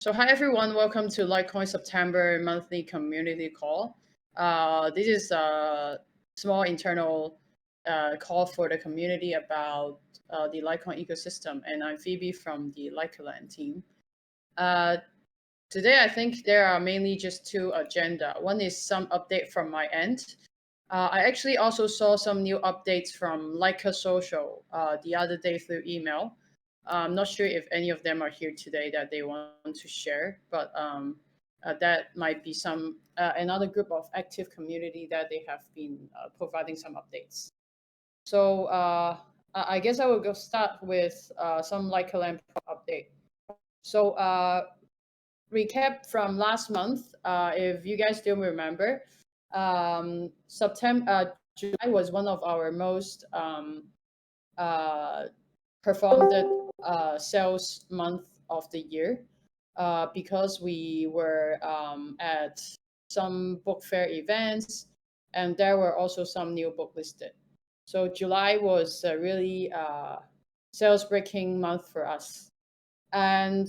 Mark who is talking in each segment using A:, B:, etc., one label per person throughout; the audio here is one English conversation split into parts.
A: So hi everyone, welcome to Litecoin September monthly community call. This is a small internal call for the community about the Litecoin ecosystem, and I'm Phoebe from the Litecoin team. Uh, Today, I think there are mainly just two agenda. One is some update from my end. I actually also saw some new updates from Leica Social the other day through email. I'm not sure if any of them are here today that they want to share, but that might be some another group of active community that they have been providing some updates. So I guess I will go start with some Leica Lamp update. So recap from last month, if you guys still remember, July was one of our most uh, performed sales month of the year because we were at some book fair events and there were also some new book listed. So July was a really sales breaking month for us. And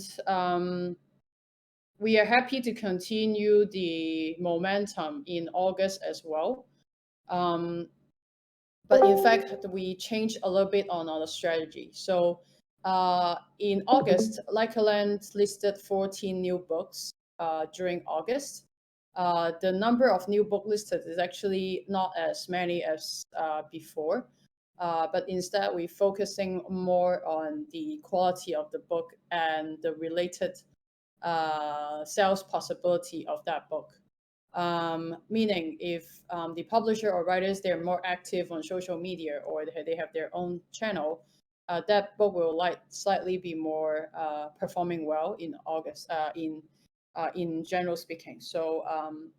A: we are happy to continue the momentum in August as well. Um, but in fact, we changed a little bit on our strategy. So in August, Lycaland listed 14 new books during August. The number of new book listed is actually not as many as before, but instead we're focusing more on the quality of the book and the related sales possibility of that book. Meaning, if the publisher or writers they're more active on social media or they have their own channel, that book will slightly be more performing well in August. In general speaking, so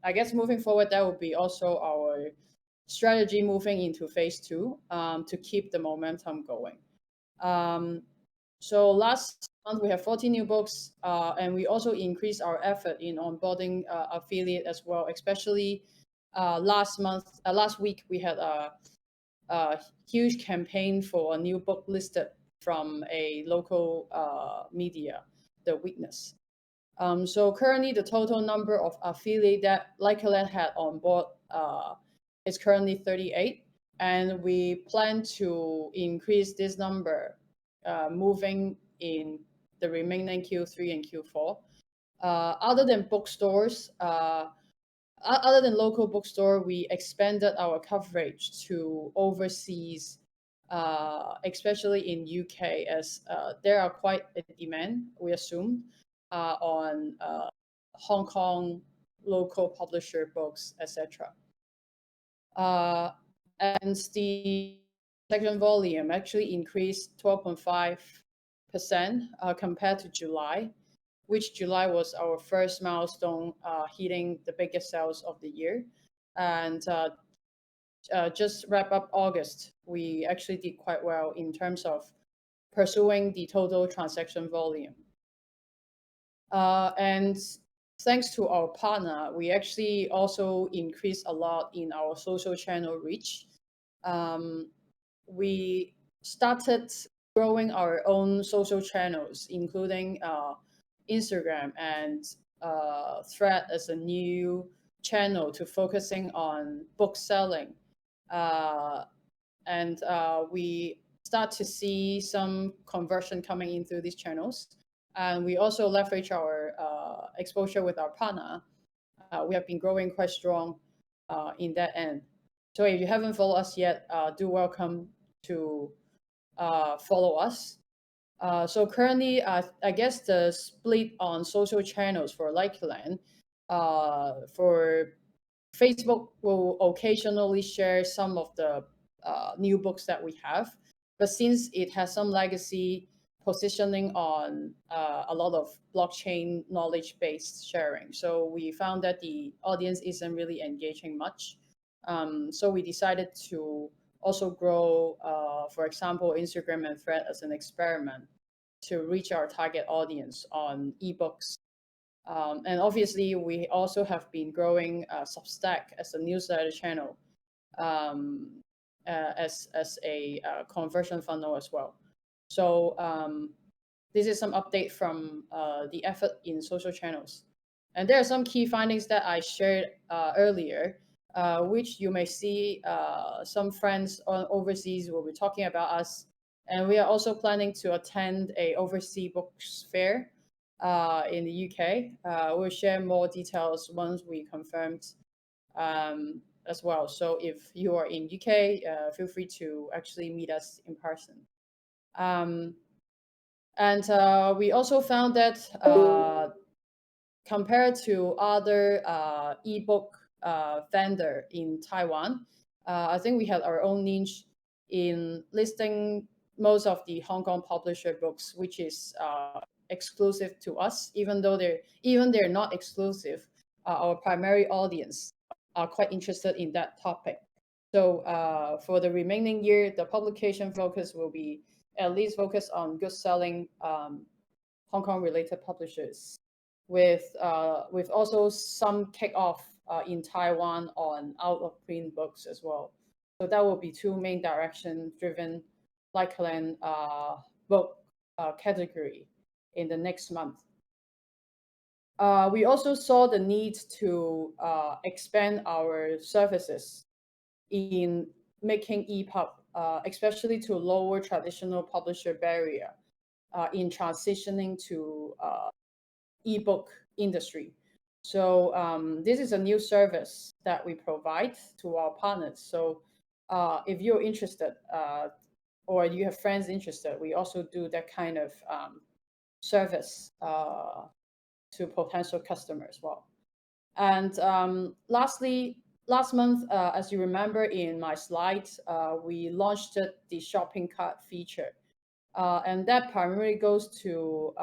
A: I guess moving forward, that will be also our strategy moving into phase two to keep the momentum going. So last month we have 14 new books, and we also increased our effort in onboarding affiliate as well. Especially last week we had a huge campaign for a new book listed from a local media, The Witness. So currently the total number of affiliate that Lycaland had on board is currently 38, and we plan to increase this number moving in the remaining Q3 and Q4. Other than bookstores, other than local bookstore, we expanded our coverage to overseas, especially in UK, as there are quite a demand, we assume, on Hong Kong local publisher books, etc. And the transaction volume actually increased 12.5% compared to July, which July was our first milestone hitting the biggest sales of the year. And just wrap up August, we actually did quite well in terms of pursuing the total transaction volume. And thanks to our partner, we actually also increased a lot in our social channel reach. We started growing our own social channels, including Instagram and Thread as a new channel to focusing on book selling. And we start to see some conversion coming in through these channels. And we also leverage our exposure with our partner. We have been growing quite strong in that end. So if you haven't followed us yet, do welcome to follow us. So currently, I guess the split on social channels for Likeland, for Facebook will occasionally share some of the new books that we have, but since it has some legacy positioning on a lot of blockchain knowledge-based sharing, so we found that the audience isn't really engaging much. So we decided to also grow, for example, Instagram and Thread as an experiment to reach our target audience on ebooks. And obviously, we also have been growing Substack as a newsletter channel as a conversion funnel as well. So this is some update from the effort in social channels. And there are some key findings that I shared earlier, which you may see some friends on overseas will be talking about us. And we are also planning to attend a overseas books fair in the UK. We'll share more details once we confirmed as well. So if you are in UK, feel free to actually meet us in person. And we also found that compared to other ebook vendor in Taiwan, I think we had our own niche in listing most of the Hong Kong publisher books, which is exclusive to us. Even though they're not exclusive, our primary audience are quite interested in that topic. So for the remaining year, the publication focus will be at least focused on good selling Hong Kong related publishers, with also some kickoff in Taiwan on out of print books as well. So that will be two main direction driven LikeLand book category in the next month. We also saw the need to expand our services in making EPUB, especially to lower traditional publisher barrier in transitioning to ebook industry. So this is a new service that we provide to our partners. So if you're interested or you have friends interested, we also do that kind of service to potential customers as well. And lastly, last month, as you remember in my slides, we launched the shopping cart feature. And that primarily goes to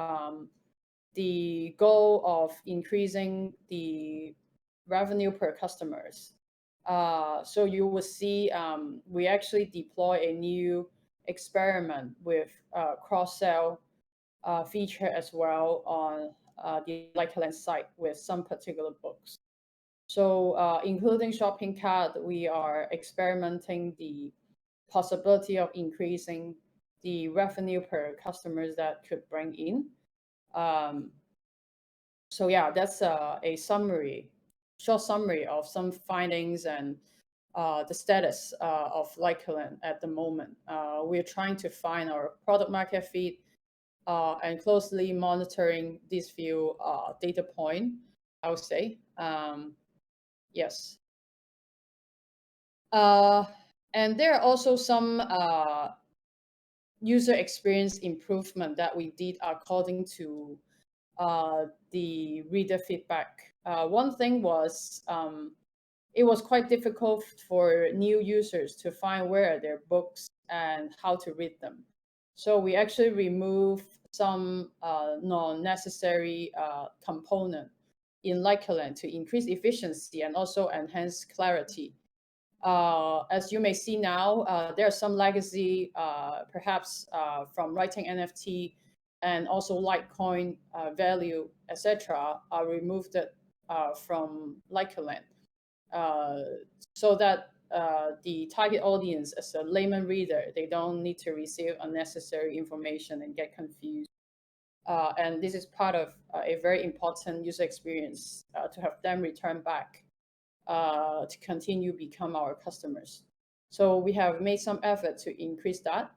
A: the goal of increasing the revenue per customers. So you will see we actually deploy a new experiment with cross-sell feature as well on the LikeLand site with some particular books. So including shopping cart, we are experimenting the possibility of increasing the revenue per customers that could bring in. So yeah, that's a short summary of some findings and the status of LikeLand at the moment. We're trying to find our product market fit and closely monitoring these few data point, I would say. Yes. And there are also some user experience improvement that we did according to the reader feedback. One thing was it was quite difficult for new users to find where are their books and how to read them. So we actually removed some non-necessary component in LikeLand to increase efficiency and also enhance clarity. As you may see now, there are some legacy, perhaps from writing NFT and also Litecoin value, etc., are removed from LikeLand, so that the target audience, as a layman reader, they don't need to receive unnecessary information and get confused. And this is part of a very important user experience to have them return back to continue become our customers. So we have made some effort to increase that,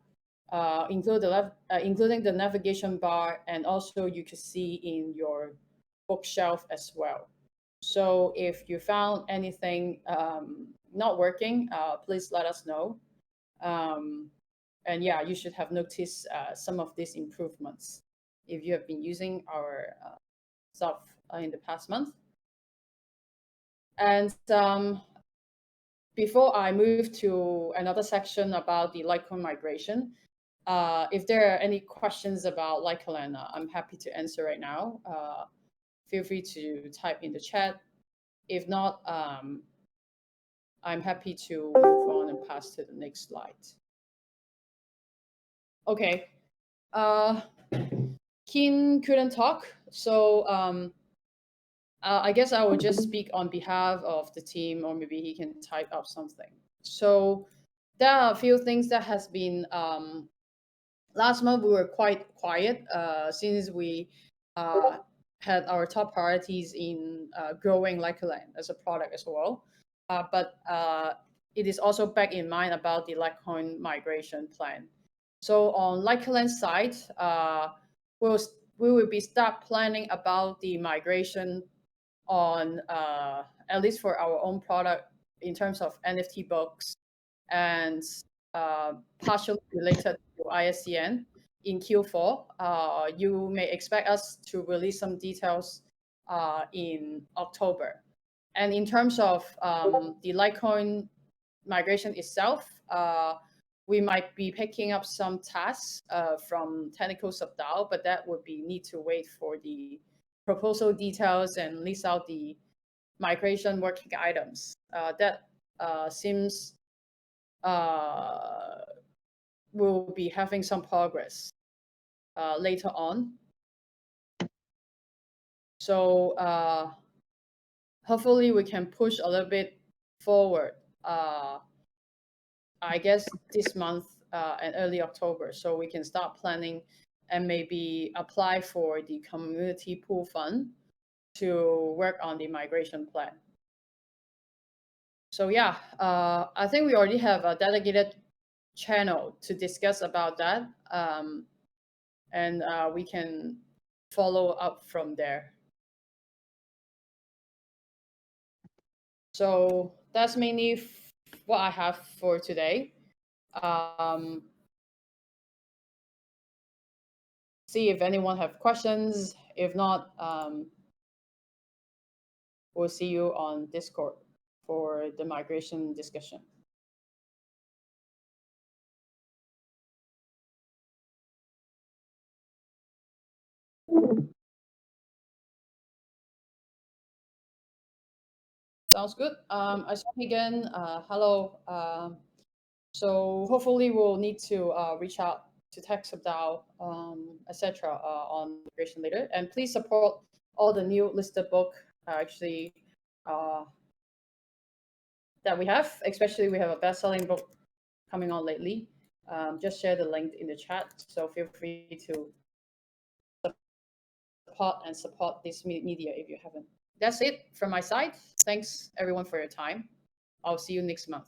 A: including the navigation bar, and also you can see in your bookshelf as well. So if you found anything not working, please let us know. And yeah, you should have noticed some of these improvements if you have been using our stuff in the past month. And before I move to another section about the Litecoin migration, if there are any questions about LikeLand, I'm happy to answer right now. Feel free to type in the chat. If not, I'm happy to move on and pass to the next slide. Okay. Keen couldn't talk, so I guess I will just speak on behalf of the team, or maybe he can type up something. So there are a few things that has been last month we were quite quiet since we had our top priorities in growing Likeland as a product as well. But it is also back in mind about the Litecoin migration plan. So on Likeland side, we'll we will be start planning about the migration on at least for our own product in terms of NFT books and partially related to ISCN in Q4. You may expect us to release some details in October. And in terms of the Litecoin migration itself, we might be picking up some tasks from Technical Subdao, but that would be need to wait for the proposal details and list out the migration working items. That seems will be having some progress later on. So hopefully we can push a little bit forward. I guess this month and early October, so we can start planning and maybe apply for the community pool fund to work on the migration plan. So yeah, I think we already have a dedicated channel to discuss about that, and we can follow up from there. So that's mainly what I have for today. See if anyone have questions. If not, we'll see you on Discord for the migration discussion. Sounds good. I saw again. Hello. So hopefully we'll need to reach out to TechSubDAO, etc. On migration later. And please support all the new listed book actually that we have. Especially we have a best-selling book coming on lately. Just share the link in the chat. So feel free to support this media if you haven't. That's it from my side. Thanks everyone for your time. I'll see you next month.